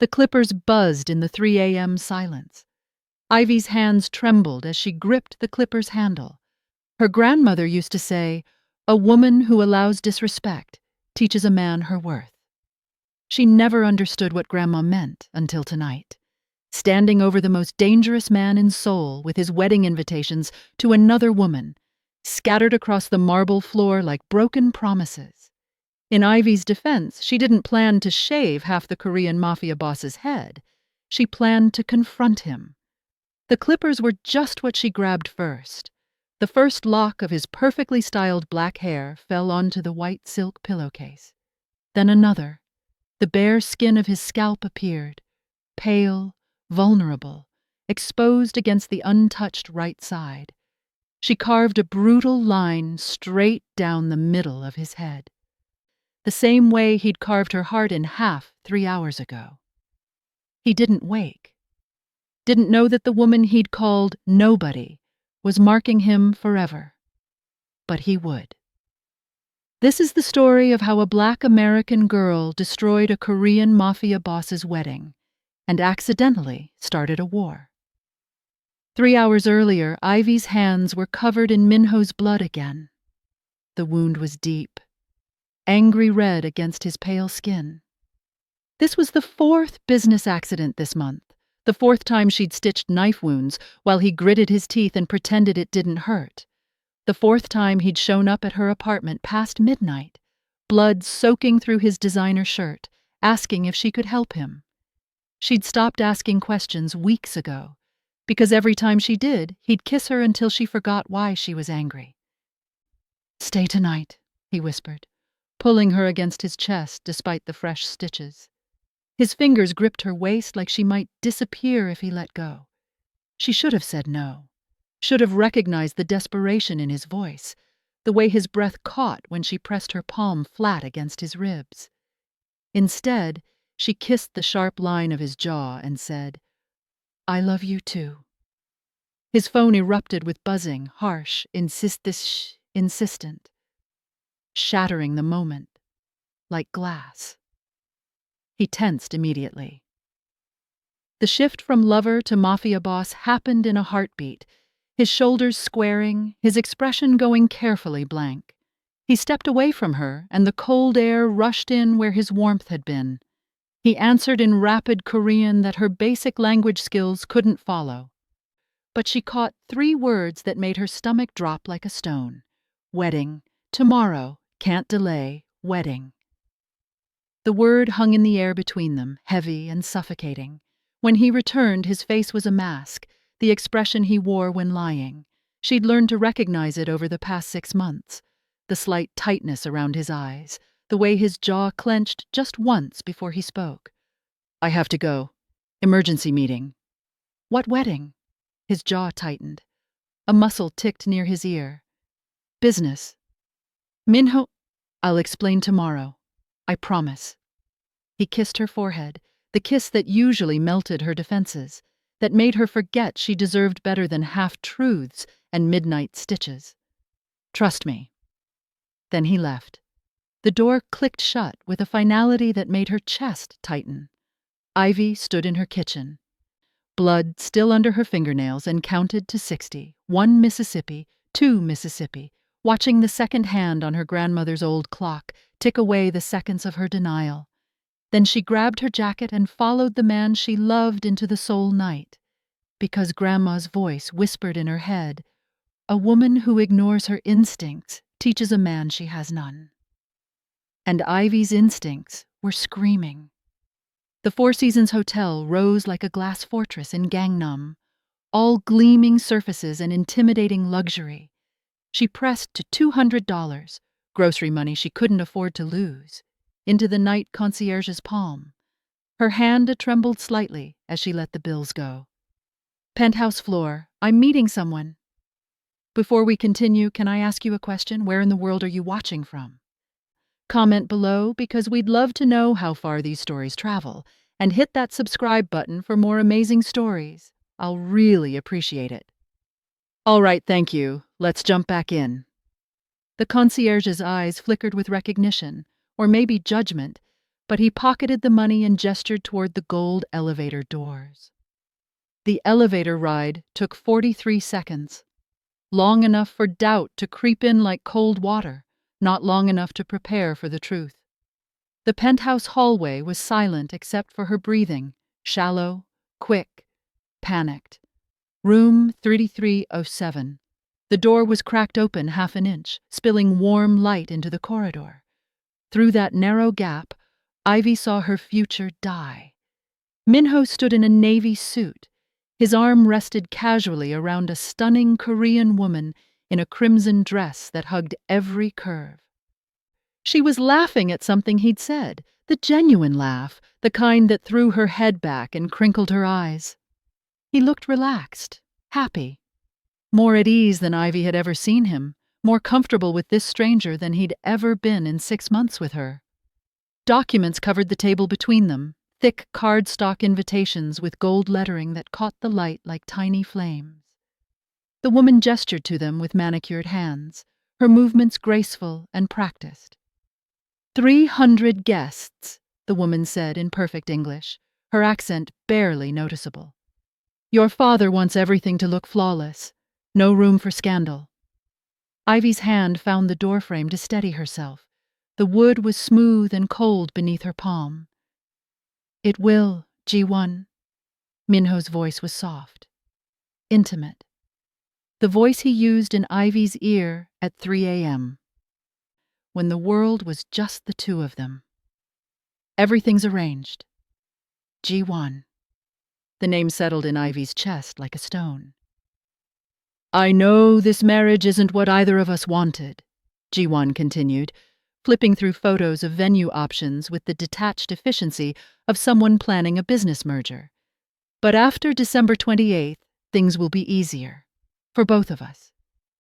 The clippers buzzed in the 3 a.m. silence. Ivy's hands trembled as she gripped the clipper's handle. Her grandmother used to say, "A woman who allows disrespect teaches a man her worth." She never understood what Grandma meant until tonight, standing over the most dangerous man in Seoul with his wedding invitations to another woman, scattered across the marble floor like broken promises. In Ivy's defense, she didn't plan to shave half the Korean Mafia boss's head. She planned to confront him. The clippers were just what she grabbed first. The first lock of his perfectly styled black hair fell onto the white silk pillowcase. Then another. The bare skin of his scalp appeared, pale, vulnerable, exposed against the untouched right side. She carved a brutal line straight down the middle of his head, the same way he'd carved her heart in half 3 hours ago. He didn't wake. Didn't know that the woman he'd called nobody was marking him forever. But he would. This is the story of how a Black American girl destroyed a Korean Mafia boss's wedding and accidentally started a war. 3 hours earlier, Ivy's hands were covered in Minho's blood again. The wound was deep, angry red against his pale skin. This was the 4th business accident this month, the 4th time she'd stitched knife wounds while he gritted his teeth and pretended it didn't hurt. The 4th time he'd shown up at her apartment past midnight, blood soaking through his designer shirt, asking if she could help him. She'd stopped asking questions weeks ago, because every time she did, he'd kiss her until she forgot why she was angry. "Stay tonight," he whispered, pulling her against his chest despite the fresh stitches. His fingers gripped her waist like she might disappear if he let go. She should have said no. Should have recognized the desperation in his voice, the way his breath caught when she pressed her palm flat against his ribs. Instead, she kissed the sharp line of his jaw and said, "I love you too." His phone erupted with buzzing, harsh, insistent, shattering the moment, like glass. He tensed immediately. The shift from lover to mafia boss happened in a heartbeat, his shoulders squaring, his expression going carefully blank. He stepped away from her, and the cold air rushed in where his warmth had been. He answered in rapid Korean that her basic language skills couldn't follow. But she caught 3 words that made her stomach drop like a stone. Wedding. Tomorrow. Can't delay. Wedding. The word hung in the air between them, heavy and suffocating. When he returned, his face was a mask, the expression he wore when lying. She'd learned to recognize it over the past 6 months. The slight tightness around his eyes, the way his jaw clenched just once before he spoke. "I have to go. Emergency meeting." "What wedding?" His jaw tightened. A muscle ticked near his ear. "Business." "Minho, I'll explain tomorrow. I promise." He kissed her forehead, the kiss that usually melted her defenses, that made her forget she deserved better than half-truths and midnight stitches. "Trust me." Then he left. The door clicked shut with a finality that made her chest tighten. Ivy stood in her kitchen, blood still under her fingernails, and counted to 60, 1 Mississippi, 2 Mississippi, watching the second hand on her grandmother's old clock tick away the seconds of her denial. Then she grabbed her jacket and followed the man she loved into the Seoul night, because Grandma's voice whispered in her head, "A woman who ignores her instincts teaches a man she has none." And Ivy's instincts were screaming. The Four Seasons Hotel rose like a glass fortress in Gangnam, all gleaming surfaces and intimidating luxury. She pressed to $200, grocery money she couldn't afford to lose, into the night concierge's palm. Her hand trembled slightly as she let the bills go. "Penthouse floor. I'm meeting someone." "Before we continue, can I ask you a question? Where in the world are you watching from?" Comment below, because we'd love to know how far these stories travel, and hit that subscribe button for more amazing stories. I'll really appreciate it. "All right, thank you. Let's jump back in." The concierge's eyes flickered with recognition, or maybe judgment, but he pocketed the money and gestured toward the gold elevator doors. The elevator ride took 43 seconds, long enough for doubt to creep in like cold water, not long enough to prepare for the truth. The penthouse hallway was silent except for her breathing, shallow, quick, panicked. Room 3307. The door was cracked open half an inch, spilling warm light into the corridor. Through that narrow gap, Ivy saw her future die. Minho stood in a navy suit. His arm rested casually around a stunning Korean woman in a crimson dress that hugged every curve. She was laughing at something he'd said, the genuine laugh, the kind that threw her head back and crinkled her eyes. He looked relaxed, happy, more at ease than Ivy had ever seen him, more comfortable with this stranger than he'd ever been in 6 months with her. Documents covered the table between them, thick cardstock invitations with gold lettering that caught the light like tiny flames. The woman gestured to them with manicured hands, her movements graceful and practiced. 300 guests, the woman said in perfect English, her accent barely noticeable. Your father wants everything to look flawless. No room for scandal. Ivy's hand found the doorframe to steady herself. The wood was smooth and cold beneath her palm. It will, Ji-won. Minho's voice was soft, intimate. The voice he used in Ivy's ear at 3 a.m. when the world was just the two of them. Everything's arranged. Ji-won. The name settled in Ivy's chest like a stone. I know this marriage isn't what either of us wanted, Ji-won continued, flipping through photos of venue options with the detached efficiency of someone planning a business merger. But after December 28th, things will be easier. For both of us.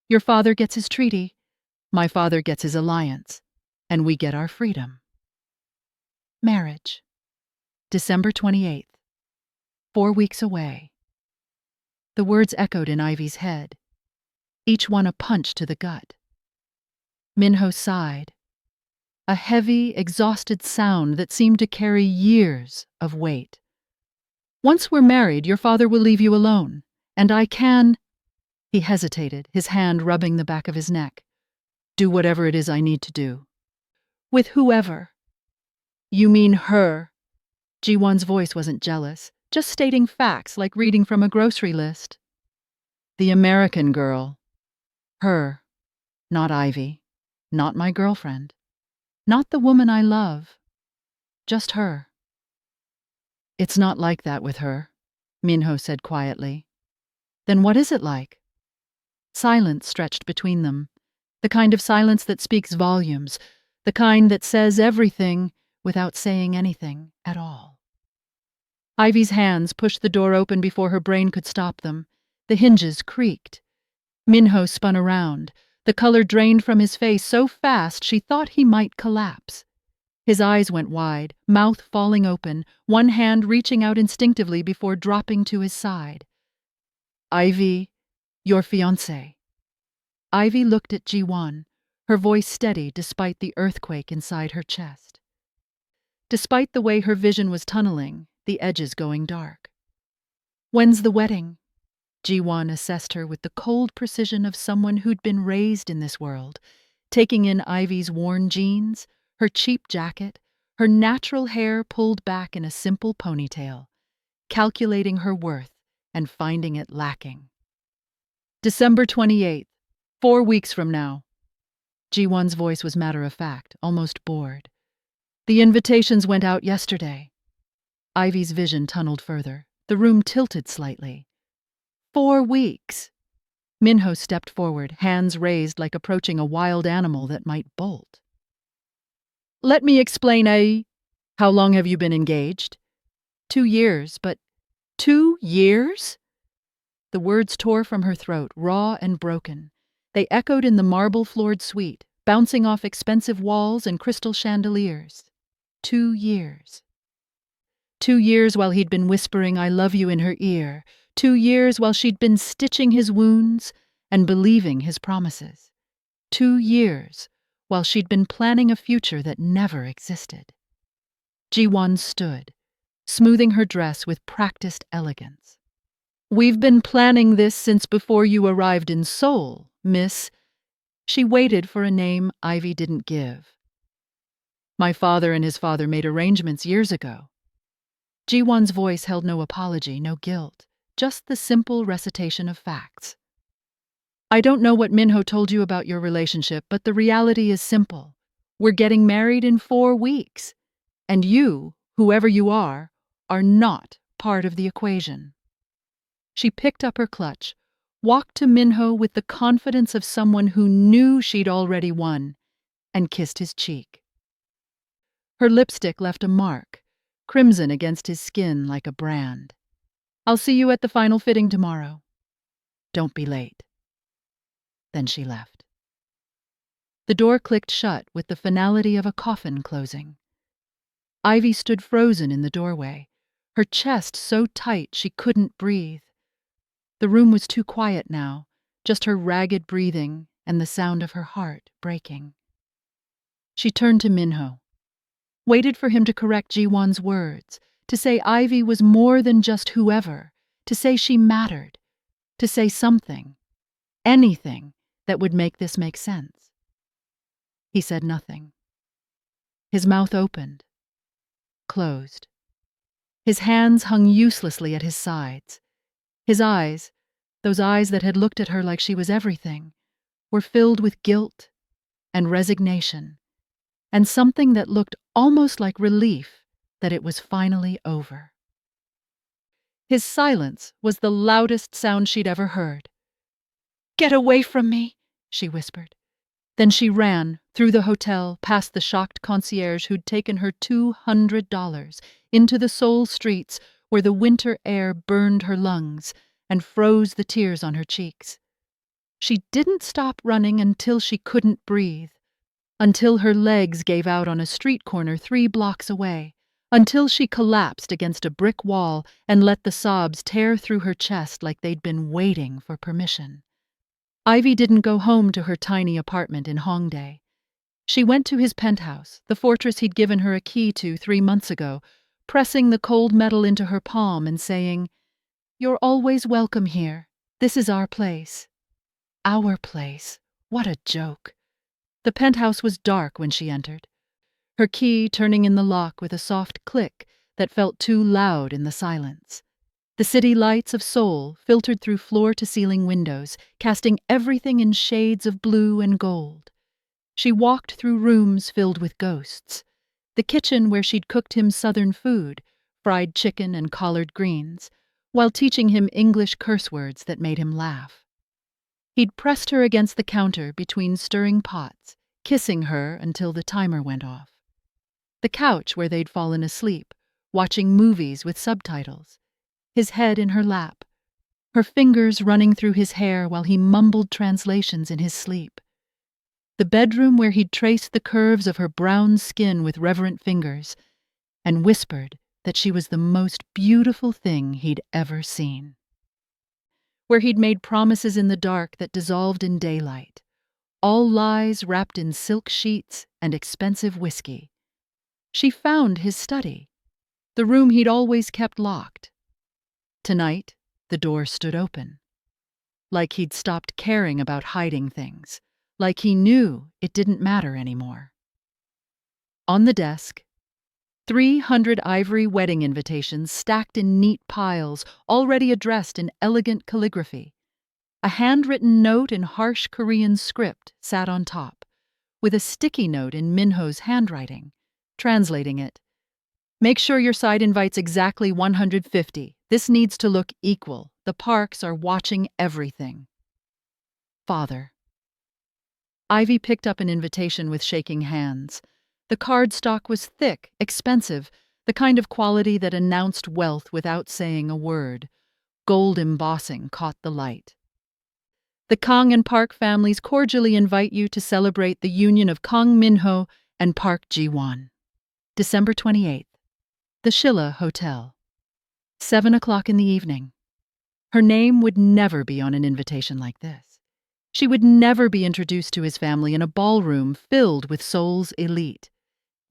Your father gets his treaty, my father gets his alliance, and we get our freedom. Marriage. December 28th. 4 weeks away. The words echoed in Ivy's head, each one a punch to the gut. Minho sighed, a heavy, exhausted sound that seemed to carry years of weight. Once we're married, your father will leave you alone, and I can... He hesitated, his hand rubbing the back of his neck. Do whatever it is I need to do. With whoever. You mean her. Ji-won's voice wasn't jealous, just stating facts like reading from a grocery list. The American girl. Her. Not Ivy. Not my girlfriend. Not the woman I love. Just her. It's not like that with her, Minho said quietly. Then what is it like? Silence stretched between them, the kind of silence that speaks volumes, the kind that says everything without saying anything at all. Ivy's hands pushed the door open before her brain could stop them. The hinges creaked. Minho spun around. The color drained from his face so fast she thought he might collapse. His eyes went wide, mouth falling open, one hand reaching out instinctively before dropping to his side. Ivy, your fiancé. Ivy looked at Ji-won, her voice steady despite the earthquake inside her chest. Despite the way her vision was tunneling, the edges going dark. When's the wedding? Ji-won assessed her with the cold precision of someone who'd been raised in this world, taking in Ivy's worn jeans, her cheap jacket, her natural hair pulled back in a simple ponytail, calculating her worth and finding it lacking. December 28th, 4 weeks from now. Ji-won's voice was matter-of-fact, almost bored. The invitations went out yesterday. Ivy's vision tunneled further. The room tilted slightly. 4 weeks. Minho stepped forward, hands raised like approaching a wild animal that might bolt. Let me explain, How long have you been engaged? 2 years, but 2 years? The words tore from her throat, raw and broken. They echoed in the marble-floored suite, bouncing off expensive walls and crystal chandeliers. 2 years. 2 years while he'd been whispering I love you in her ear. 2 years while she'd been stitching his wounds and believing his promises. 2 years while she'd been planning a future that never existed. Ji-won stood, smoothing her dress with practiced elegance. "We've been planning this since before you arrived in Seoul, miss." She waited for a name Ivy didn't give. "My father and his father made arrangements years ago." Ji-won's voice held no apology, no guilt, just the simple recitation of facts. "I don't know what Minho told you about your relationship, but the reality is simple. We're getting married in 4 weeks. And you, whoever you are not part of the equation." She picked up her clutch, walked to Minho with the confidence of someone who knew she'd already won, and kissed his cheek. Her lipstick left a mark, crimson against his skin like a brand. "I'll see you at the final fitting tomorrow. Don't be late." Then she left. The door clicked shut with the finality of a coffin closing. Ivy stood frozen in the doorway, her chest so tight she couldn't breathe. The room was too quiet now, just her ragged breathing and the sound of her heart breaking. She turned to Minho, waited for him to correct Ji-won's words, to say Ivy was more than just whoever, to say she mattered, to say something, anything that would make this make sense. He said nothing. His mouth opened, closed. His hands hung uselessly at his sides. His eyes, those eyes that had looked at her like she was everything, were filled with guilt and resignation, and something that looked almost like relief that it was finally over. His silence was the loudest sound she'd ever heard. "Get away from me," she whispered. Then she ran through the hotel, past the shocked concierge who'd taken her $200, into the Seoul streets where the winter air burned her lungs and froze the tears on her cheeks. She didn't stop running until she couldn't breathe, until her legs gave out on a street corner 3 blocks away, until she collapsed against a brick wall and let the sobs tear through her chest like they'd been waiting for permission. Ivy didn't go home to her tiny apartment in Hongdae. She went to his penthouse, the fortress he'd given her a key to 3 months ago, pressing the cold metal into her palm and saying, "You're always welcome here. This is our place." Our place. What a joke. The penthouse was dark when she entered, her key turning in the lock with a soft click that felt too loud in the silence. The city lights of Seoul filtered through floor-to-ceiling windows, casting everything in shades of blue and gold. She walked through rooms filled with ghosts. The kitchen where she'd cooked him southern food, fried chicken and collard greens, while teaching him English curse words that made him laugh. He'd pressed her against the counter between stirring pots, kissing her until the timer went off. The couch where they'd fallen asleep, watching movies with subtitles, his head in her lap, her fingers running through his hair while he mumbled translations in his sleep. The bedroom where he'd traced the curves of her brown skin with reverent fingers and whispered that she was the most beautiful thing he'd ever seen. Where he'd made promises in the dark that dissolved in daylight, all lies wrapped in silk sheets and expensive whiskey. She found his study, the room he'd always kept locked. Tonight, the door stood open. Like he'd stopped caring about hiding things, like he knew it didn't matter anymore. On the desk, 300 ivory wedding invitations stacked in neat piles, already addressed in elegant calligraphy. A handwritten note in harsh Korean script sat on top, with a sticky note in Minho's handwriting, translating it. "Make sure your side invites exactly 150. This needs to look equal. The Parks are watching everything. Father." Ivy picked up an invitation with shaking hands. The cardstock was thick, expensive, the kind of quality that announced wealth without saying a word. Gold embossing caught the light. "The Kang and Park families cordially invite you to celebrate the union of Kang Minho and Park Ji-won. December 28th. The Shilla Hotel. 7 o'clock in the evening." Her name would never be on an invitation like this. She would never be introduced to his family in a ballroom filled with Seoul's elite.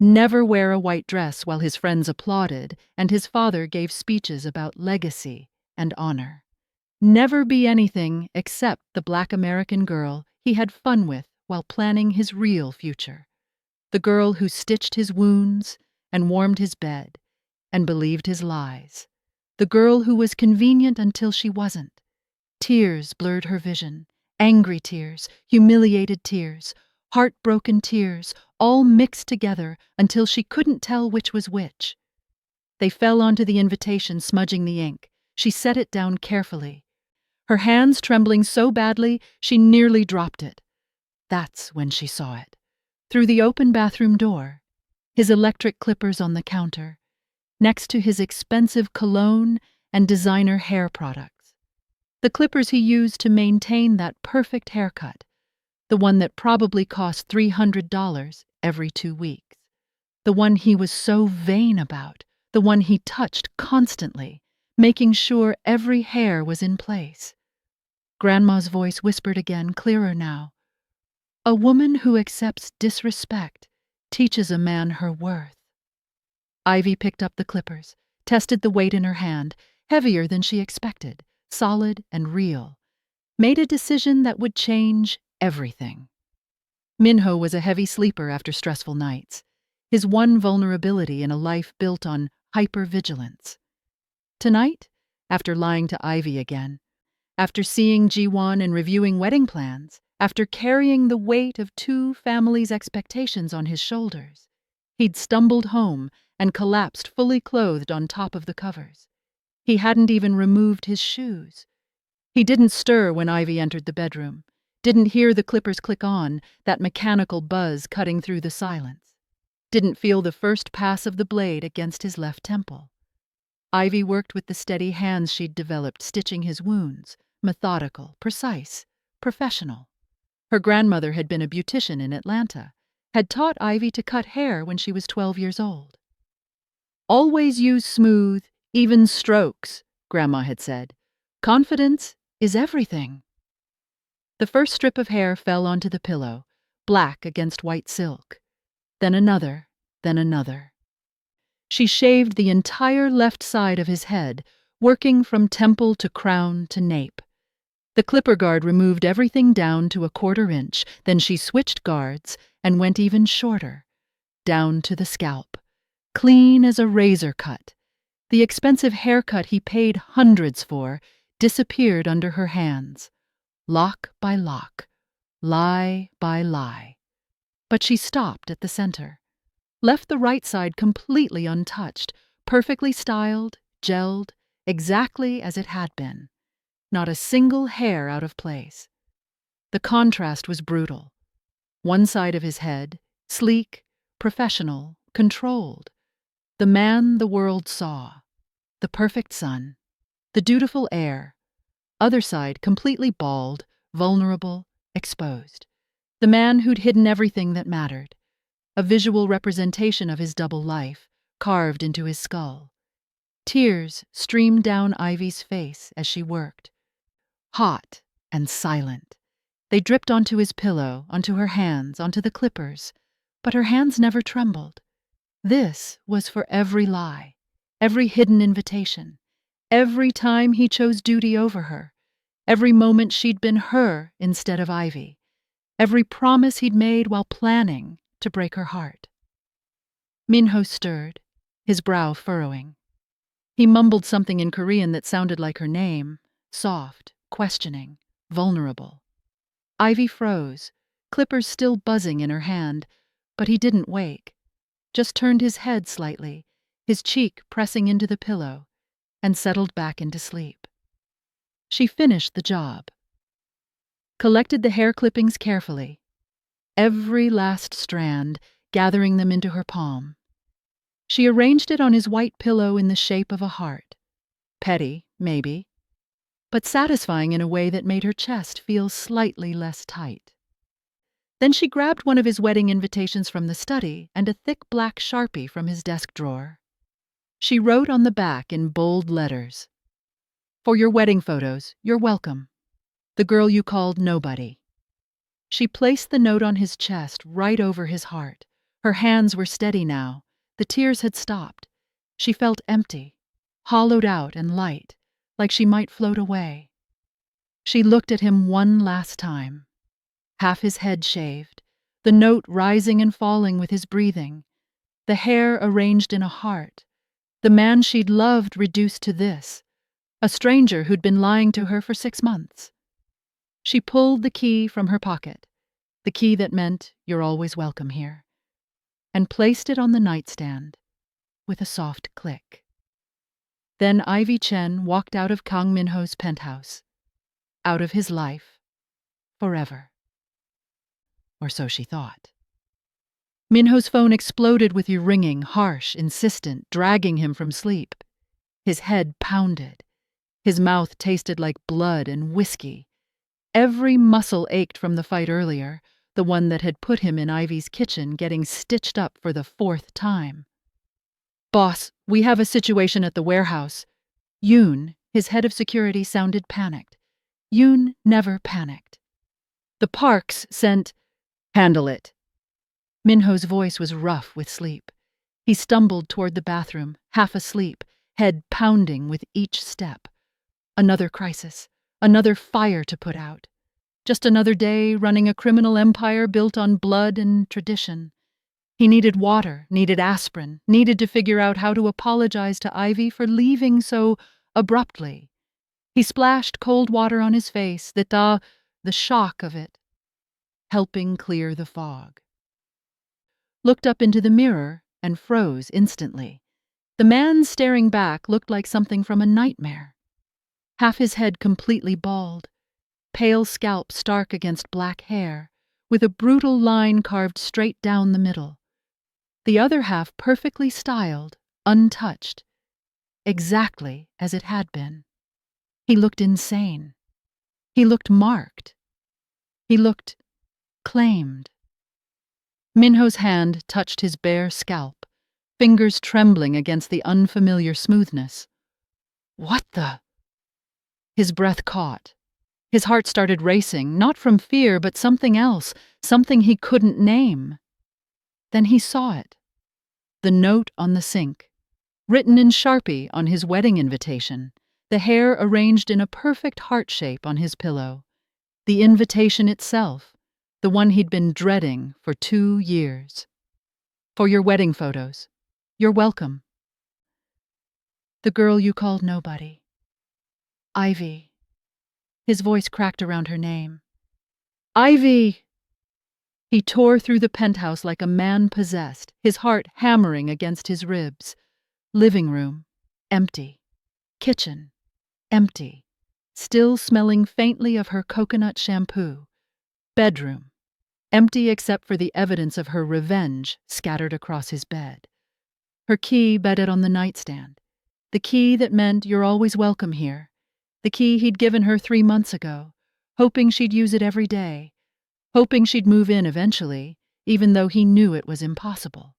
Never wear a white dress while his friends applauded and his father gave speeches about legacy and honor. Never be anything except the Black American girl he had fun with while planning his real future. The girl who stitched his wounds and warmed his bed and believed his lies. The girl who was convenient until she wasn't. Tears blurred her vision, angry tears, humiliated tears, heartbroken tears, all mixed together until she couldn't tell which was which. They fell onto the invitation, smudging the ink. She set it down carefully, her hands trembling so badly she nearly dropped it. That's when she saw it. Through the open bathroom door, his electric clippers on the counter, next to his expensive cologne and designer hair products. The clippers he used to maintain that perfect haircut, the one that probably cost $300 every 2 weeks, the one he was so vain about, the one he touched constantly, making sure every hair was in place. Grandma's voice whispered again, clearer now. A woman who accepts disrespect teaches a man her worth. Ivy picked up the clippers, tested the weight in her hand, heavier than she expected, solid and real. Made a decision that would change everything. Minho was a heavy sleeper after stressful nights, his one vulnerability in a life built on hypervigilance. Tonight, after lying to Ivy again, after seeing Ji-won and reviewing wedding plans, after carrying the weight of 2 families' expectations on his shoulders, he'd stumbled home and collapsed fully clothed on top of the covers. He hadn't even removed his shoes. He didn't stir when Ivy entered the bedroom, didn't hear the clippers click on, that mechanical buzz cutting through the silence, didn't feel the first pass of the blade against his left temple. Ivy worked with the steady hands she'd developed, stitching his wounds, methodical, precise, professional. Her grandmother had been a beautician in Atlanta, had taught Ivy to cut hair when she was 12 years old. Always use smooth, even strokes, Grandma had said. Confidence is everything. The first strip of hair fell onto the pillow, black against white silk. Then another, then another. She shaved the entire left side of his head, working from temple to crown to nape. The clipper guard removed everything down to 1/4 inch, then she switched guards and went even shorter, down to the scalp, clean as a razor cut. The expensive haircut he paid hundreds for disappeared under her hands, lock by lock, lie by lie. But she stopped at the center, left the right side completely untouched, perfectly styled, gelled, exactly as it had been. Not a single hair out of place. The contrast was brutal. One side of his head, sleek, professional, controlled. The man the world saw. The perfect son. The dutiful heir. Other side completely bald, vulnerable, exposed. The man who'd hidden everything that mattered. A visual representation of his double life, carved into his skull. Tears streamed down Ivy's face as she worked. Hot and silent. They dripped onto his pillow, onto her hands, onto the clippers, but her hands never trembled. This was for every lie, every hidden invitation, every time he chose duty over her, every moment she'd been her instead of Ivy, every promise he'd made while planning to break her heart. Minho stirred, his brow furrowing. He mumbled something in Korean that sounded like her name, soft, questioning, vulnerable. Ivy froze, clippers still buzzing in her hand, but he didn't wake, just turned his head slightly, his cheek pressing into the pillow, and settled back into sleep. She finished the job. Collected the hair clippings carefully, every last strand, gathering them into her palm. She arranged it on his white pillow in the shape of a heart. Petty, maybe, but satisfying in a way that made her chest feel slightly less tight. Then she grabbed one of his wedding invitations from the study and a thick black Sharpie from his desk drawer. She wrote on the back in bold letters, "For your wedding photos, you're welcome. The girl you called nobody." She placed the note on his chest right over his heart, Her hands were steady now. The tears had stopped. She felt empty, hollowed out and light, like she might float away. She looked at him one last time. Half his head shaved, the note rising and falling with his breathing, the hair arranged in a heart, the man she'd loved reduced to this, a stranger who'd been lying to her for 6 months. She pulled the key from her pocket, the key that meant you're always welcome here, and placed it on the nightstand with a soft click. Then Ivy Chen walked out of Kang Minho's penthouse, out of his life, forever. Or so she thought. Minho's phone exploded with a ringing, harsh, insistent, dragging him from sleep. His head pounded. His mouth tasted like blood and whiskey. Every muscle ached from the fight earlier, the one that had put him in Ivy's kitchen getting stitched up for the 4th time. "Boss, we have a situation at the warehouse." Yoon, his head of security, sounded panicked. Yoon never panicked. "The Parks sent—" "Handle it." Minho's voice was rough with sleep. He stumbled toward the bathroom, half asleep, head pounding with each step. Another crisis, another fire to put out. Just another day running a criminal empire built on blood and tradition. He needed water, needed aspirin, needed to figure out how to apologize to Ivy for leaving so abruptly. He splashed cold water on his face, the shock of it, helping clear the fog. Looked up into the mirror and froze instantly. The man staring back looked like something from a nightmare. Half his head completely bald, pale scalp stark against black hair, with a brutal line carved straight down the middle. The other half perfectly styled, untouched, exactly as it had been. He looked insane. He looked marked. He looked claimed. Minho's hand touched his bare scalp, fingers trembling against the unfamiliar smoothness. "What the—" His breath caught. His heart started racing, not from fear, but something else, something he couldn't name. Then he saw it. The note on the sink, written in Sharpie on his wedding invitation, the hair arranged in a perfect heart shape on his pillow. The invitation itself, the one he'd been dreading for 2 years. "For your wedding photos. You're welcome. The girl you called nobody. Ivy." His voice cracked around her name. "Ivy!" He tore through the penthouse like a man possessed, his heart hammering against his ribs. Living room, empty. Kitchen, empty. Still smelling faintly of her coconut shampoo. Bedroom, empty except for the evidence of her revenge scattered across his bed. Her key bedded on the nightstand. The key that meant you're always welcome here. The key he'd given her 3 months ago, hoping she'd use it every day, hoping she'd move in eventually, even though he knew it was impossible.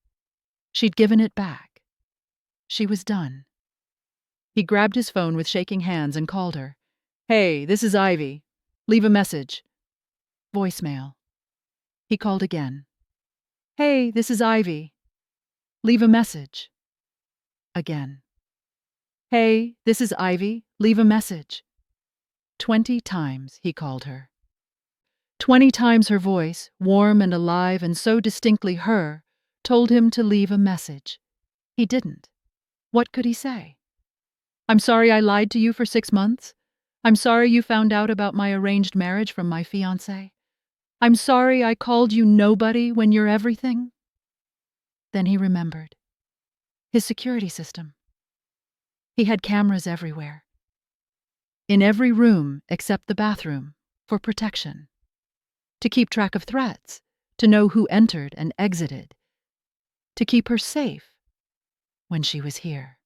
She'd given it back. She was done. He grabbed his phone with shaking hands and called her. "Hey, this is Ivy. Leave a message." Voicemail. He called again. "Hey, this is Ivy. Leave a message." Again. "Hey, this is Ivy. Leave a message." 20 times he called her. 20 times her voice, warm and alive and so distinctly her, told him to leave a message. He didn't. What could he say? "I'm sorry I lied to you for 6 months. I'm sorry you found out about my arranged marriage from my fiancé. I'm sorry I called you nobody when you're everything." Then he remembered. His security system. He had cameras everywhere. In every room except the bathroom, for protection. To keep track of threats, to know who entered and exited. To keep her safe when she was here.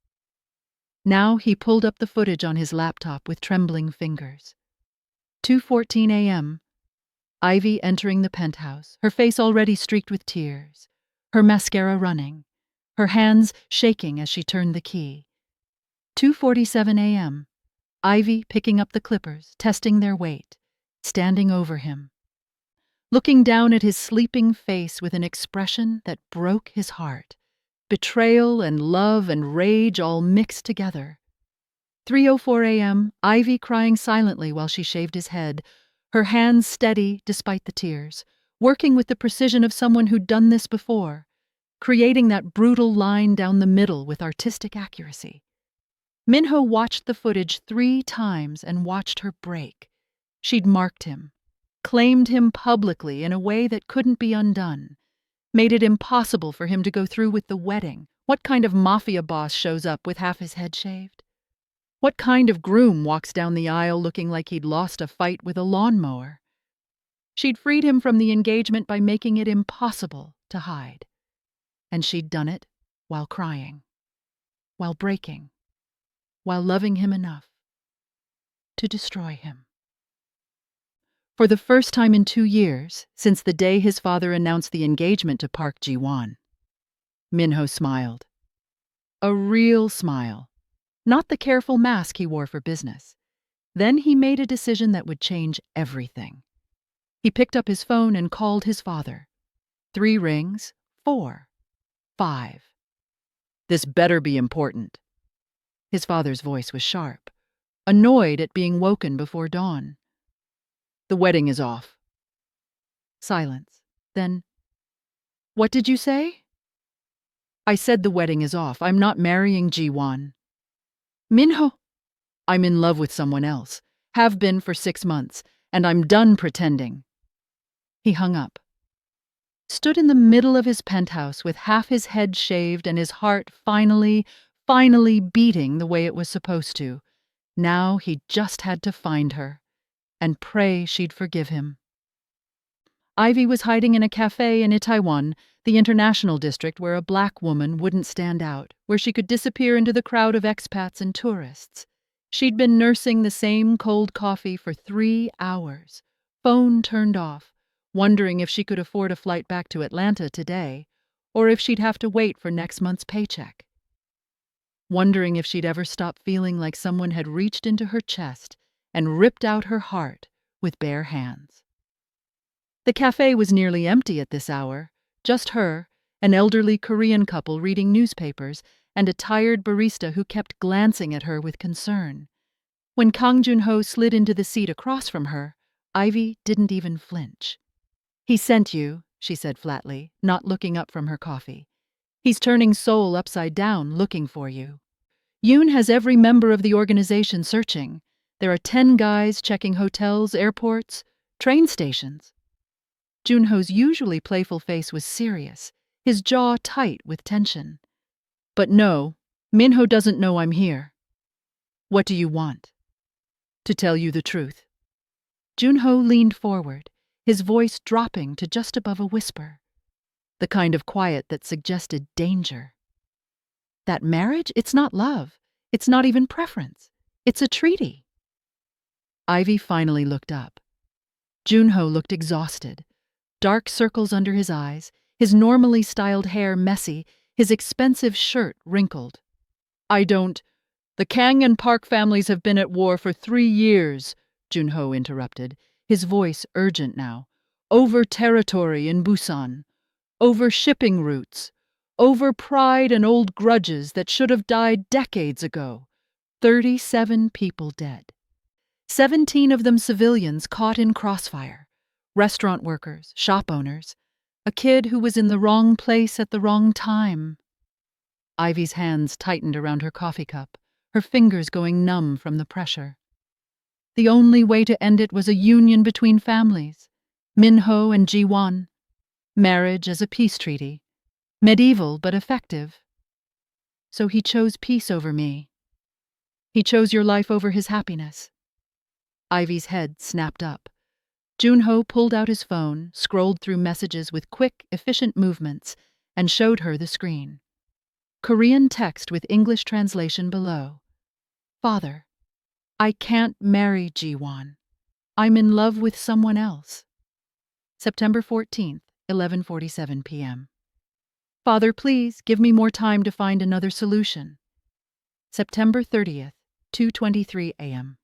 Now he pulled up the footage on his laptop with trembling fingers. 2:14 a.m. Ivy entering the penthouse, her face already streaked with tears, her mascara running, her hands shaking as she turned the key. 2:47 a.m. Ivy picking up the clippers, testing their weight, standing over him. looking down at his sleeping face with an expression that broke his heart. Betrayal and love and rage all mixed together. 3:04 a.m., Ivy crying silently while she shaved his head, her hands steady despite the tears, working with the precision of someone who'd done this before, creating that brutal line down the middle with artistic accuracy. Minho watched the footage 3 times and watched her break. She'd marked him, claimed him publicly in a way that couldn't be undone, made it impossible for him to go through with the wedding. What kind of mafia boss shows up with half his head shaved? What kind of groom walks down the aisle looking like he'd lost a fight with a lawnmower? She'd freed him from the engagement by making it impossible to hide. And she'd done it while crying, while breaking, while loving him enough to destroy him. For the first time in 2 years, since the day his father announced the engagement to Park Ji-won, Minho smiled. A real smile, not the careful mask he wore for business. Then he made a decision that would change everything. He picked up his phone and called his father. 3 rings, 4, 5. This better be important. His father's voice was sharp, annoyed at being woken before dawn. The wedding is off. Silence. Then, what did you say? I said the wedding is off. I'm not marrying Ji-won. Minho, I'm in love with someone else. Have been for 6 months, and I'm done pretending. He hung up. Stood in the middle of his penthouse with half his head shaved and his heart finally beating the way it was supposed to. Now he just had to find her and pray she'd forgive him. Ivy was hiding in a cafe in Itaewon, the international district where a black woman wouldn't stand out, where she could disappear into the crowd of expats and tourists. She'd been nursing the same cold coffee for 3 hours, phone turned off, wondering if she could afford a flight back to Atlanta today, or if she'd have to wait for next month's paycheck. Wondering if she'd ever stop feeling like someone had reached into her chest and ripped out her heart with bare hands. The cafe was nearly empty at this hour, just her, an elderly Korean couple reading newspapers, and a tired barista who kept glancing at her with concern. When Kang Jun-ho slid into the seat across from her, Ivy didn't even flinch. He sent you, she said flatly, not looking up from her coffee. He's turning Seoul upside down, looking for you. Yoon has every member of the organization searching. There are 10 guys checking hotels, airports, train stations. Junho's usually playful face was serious, his jaw tight with tension. But no, Minho doesn't know I'm here. What do you want? To tell you the truth. Junho leaned forward, his voice dropping to just above a whisper, the kind of quiet that suggested danger. That marriage, it's not love. It's not even preference. It's a treaty. Ivy finally looked up. Junho looked exhausted, dark circles under his eyes, his normally styled hair messy, his expensive shirt wrinkled. The Kang and Park families have been at war for 3 years, Junho interrupted, his voice urgent now. Over territory in Busan. Over shipping routes. Over pride and old grudges that should have died decades ago. 37 people dead. 17 of them civilians caught in crossfire. Restaurant workers, shop owners. A kid who was in the wrong place at the wrong time. Ivy's hands tightened around her coffee cup, her fingers going numb from the pressure. The only way to end it was a union between families. Minho and Ji-won. Marriage as a peace treaty. Medieval but effective. So he chose peace over me. He chose your life over his happiness. Ivy's head snapped up. Junho pulled out his phone, scrolled through messages with quick, efficient movements, and showed her the screen. Korean text with English translation below. Father, I can't marry Ji-won. I'm in love with someone else. September 14th, 11:47 p.m. Father, please give me more time to find another solution. September 30th, 2:23 a.m.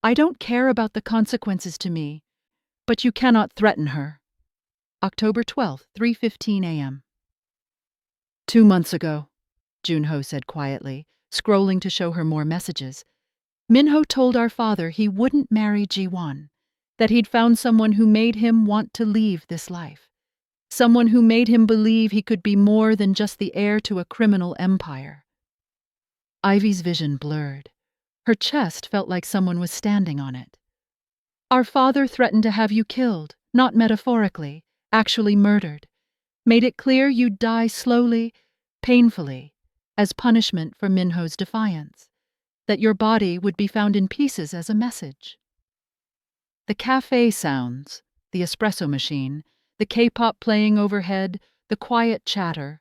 I don't care about the consequences to me, but you cannot threaten her. October 12th, 3:15 a.m. 2 months ago, Junho said quietly, scrolling to show her more messages. Minho told our father he wouldn't marry Ji-won, that he'd found someone who made him want to leave this life. Someone who made him believe he could be more than just the heir to a criminal empire. Ivy's vision blurred. Her chest felt like someone was standing on it. Our father threatened to have you killed, not metaphorically, actually murdered. Made it clear you'd die slowly, painfully, as punishment for Minho's defiance. That your body would be found in pieces as a message. The cafe sounds, the espresso machine, the K-pop playing overhead, the quiet chatter,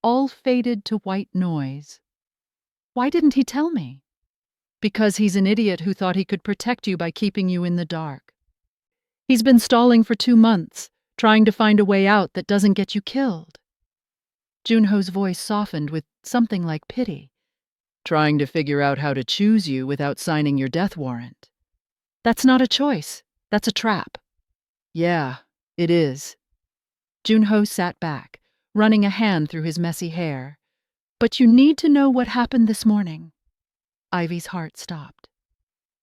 all faded to white noise. Why didn't he tell me? Because he's an idiot who thought he could protect you by keeping you in the dark. He's been stalling for 2 months, trying to find a way out that doesn't get you killed. Junho's voice softened with something like pity. Trying to figure out how to choose you without signing your death warrant. That's not a choice. That's a trap. Yeah, it is. Junho sat back, running a hand through his messy hair. But you need to know what happened this morning. Ivy's heart stopped.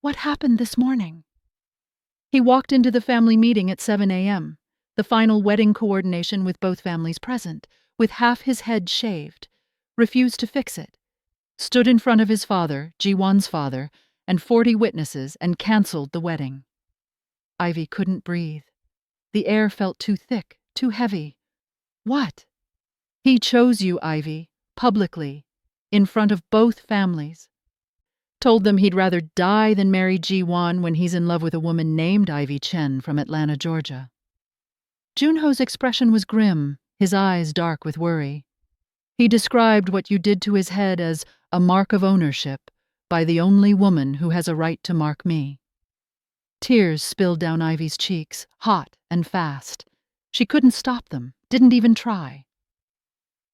What happened this morning? He walked into the family meeting at 7 a.m., the final wedding coordination with both families present, with half his head shaved, refused to fix it. Stood in front of his father, Ji-won's father, and 40 witnesses and cancelled the wedding. Ivy couldn't breathe. The air felt too thick, too heavy. What? He chose you, Ivy, publicly, in front of both families. Told them he'd rather die than marry Ji-won when he's in love with a woman named Ivy Chen from Atlanta, Georgia. Junho's expression was grim, his eyes dark with worry. He described what you did to his head as a mark of ownership by the only woman who has a right to mark me. Tears spilled down Ivy's cheeks, hot and fast. She couldn't stop them, didn't even try.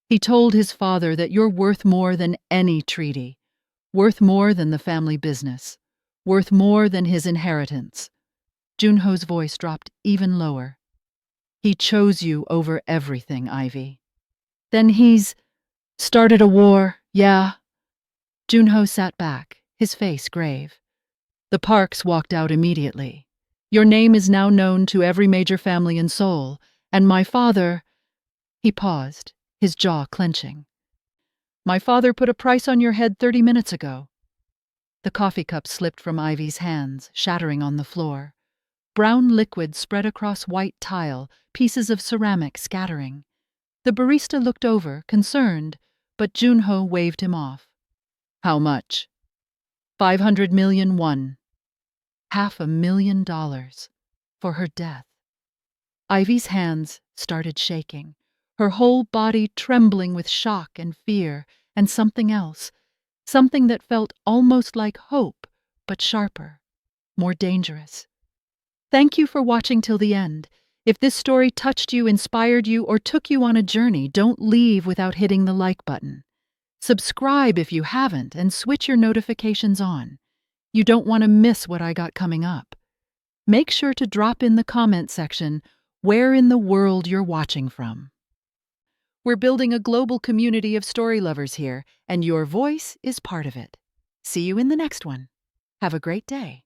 He told his father that you're worth more than any treaty, worth more than the family business, worth more than his inheritance. Junho's voice dropped even lower. He chose you over everything, Ivy. Then he's started a war, yeah. Junho sat back, his face grave. The Parks walked out immediately. Your name is now known to every major family in Seoul, and my father... He paused, his jaw clenching. My father put a price on your head 30 minutes ago. The coffee cup slipped from Ivy's hands, shattering on the floor. Brown liquid spread across white tile, pieces of ceramic scattering. The barista looked over, concerned, but Junho waved him off. How much? 500 million won. $500,000 for her death. Ivy's hands started shaking, her whole body trembling with shock and fear and something else, something that felt almost like hope, but sharper, more dangerous. Thank you for watching till the end. If this story touched you, inspired you, or took you on a journey, don't leave without hitting the like button. Subscribe if you haven't and switch your notifications on. You don't want to miss what I got coming up. Make sure to drop in the comment section where in the world you're watching from. We're building a global community of story lovers here, and your voice is part of it. See you in the next one. Have a great day.